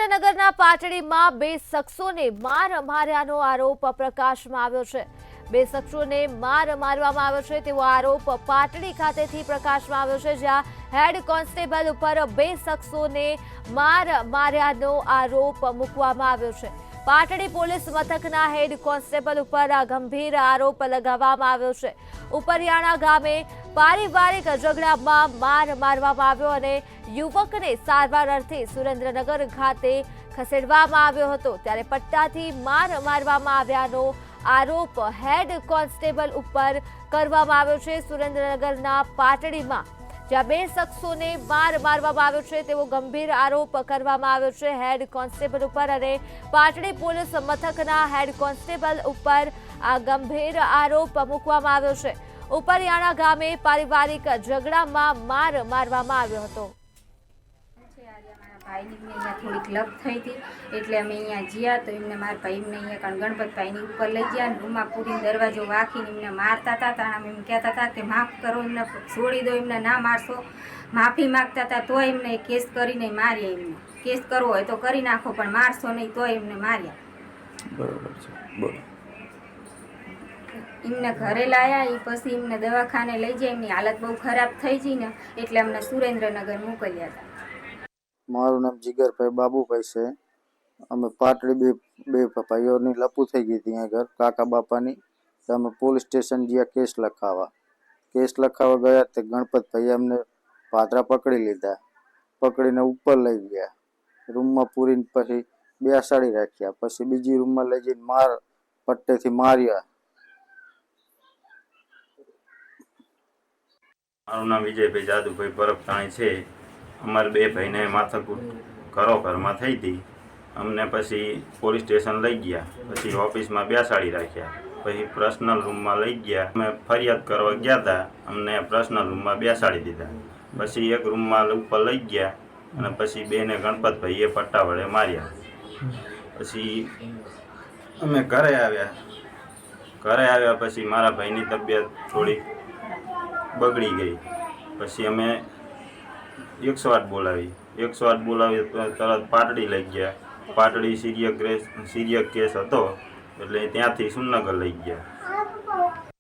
સુરેન્દ્રનગરના પાટડીમાં બે શખ્સોને માર માર્યાનો આરોપ પ્રકાશમાં આવ્યો છે। બે શખ્સોને માર મારવામાં આવ્યો છે તેવો આરોપ પાટડી ખાતેથી પ્રકાશમાં આવ્યો છે, જ્યાં હેડ કોન્સ્ટેબલ ઉપર બે શખ્સોને માર માર્યાનો આરોપ મૂકવામાં આવ્યો છે। પાટડી પોલીસ મથકના હેડ કોન્સ્ટેબલ ઉપર આ ગંભીર આરોપ લગાવવામાં આવ્યો છે। ઉપરિયાણા ગામે પારિવારિક ઝઘડામાં માર મારવામાં આવ્યો અને યુવકને સારવાર અર્થે સુરેન્દ્રનગર ખાતે ખસેડવામાં આવ્યો હતો, ત્યારે પટ્ટાથી માર મારવામાં આવ્યાનો આરોપ હેડ કોન્સ્ટેબલ ઉપર કરવામાં આવ્યો છે। સુરેન્દ્રનગરના પાટડીમાં જ્યાં બે શખ્સોને માર મારવામાં આવ્યો છે તેવો ગંભીર આરોપ કરવામાં આવ્યો છે હેડ કોન્સ્ટેબલ ઉપર, અને પાટડી પોલીસ મથકના હેડ કોન્સ્ટેબલ ઉપર આ ગંભીર આરોપ મૂકવામાં આવ્યો છે। ઉપરિયાણા ગામે પારિવારિક ઝઘડામાં માર મારવામાં આવ્યો હતો। ભાઈની અહીંયા થોડીક લપ થઈ હતી એટલે અમે અહીંયા જ્યાં તો એમને મારા ભાઈને અહીંયા કારણ ગણપત ભાઈની ઉપર લઈ ગયા અને રૂમમાં પૂરીને દરવાજો વાંખીને એમને મારતા હતા। તાણા એમ કહેતા હતા કે માફ કરો, એમને છોડી દો, એમને ના મારશો, માફી માગતા હતા તો એમને કેસ કરીને માર્યા। એમને કેસ કરવો હોય તો કરી નાખો પણ મારશો નહીં તો એમને માર્યા। બરોબર છે, બોલો। એમને ઘરે લાયા, એ પછી એમને દવાખાને લઈ જાય, એમની હાલત બહુ ખરાબ થઈ ગઈ ને એટલે અમને સુરેન્દ્રનગર મોકલ્યા હતા। મારું નામ જીગરભાઈ બાબુભાઈ છે। અમે પાટડી બે ભાઈઓની લપુ થઈ ગઈ હતી અહીંયા ઘર કાકા બાપાની, તો અમે પોલીસ સ્ટેશન ગયા કેસ લખાવવા ગયા તે ગણપતભાઈએ અમને પાદરા પકડી લીધા, પકડીને ઉપર લઈ ગયા, રૂમમાં પૂરીને પછી બેસાડી રાખ્યા, પછી બીજી રૂમમાં લઈ જઈને પટ્ટેથી માર્યા। મારું નામ વિજયભાઈ જાદુભાઈ પરબતાણી છે। અમારે બે ભાઈને માથાકૂટ ઘરમાં થઈ હતી, અમને પછી પોલીસ સ્ટેશન લઈ ગયા, પછી ઓફિસમાં બેસાડી રાખ્યા, પછી પર્સનલ રૂમમાં લઈ ગયા। અમે ફરિયાદ કરવા ગયા હતા, અમને પર્સનલ રૂમમાં બેસાડી દીધા, પછી એક રૂમમાં ઉપર લઈ ગયા અને પછી બેને ગણપતભાઈએ પટ્ટા વડે માર્યા। પછી અમે ઘરે આવ્યા પછી મારા ભાઈની તબિયત થોડી બગડી ગઈ, પછી અમે 108 બોલાવી, 108 બોલાવી તરત પાટડી લઈ ગયા। પાટડી સિરિયસ કેસ હતો એટલે ત્યાંથી સુરનગર લઈ ગયા।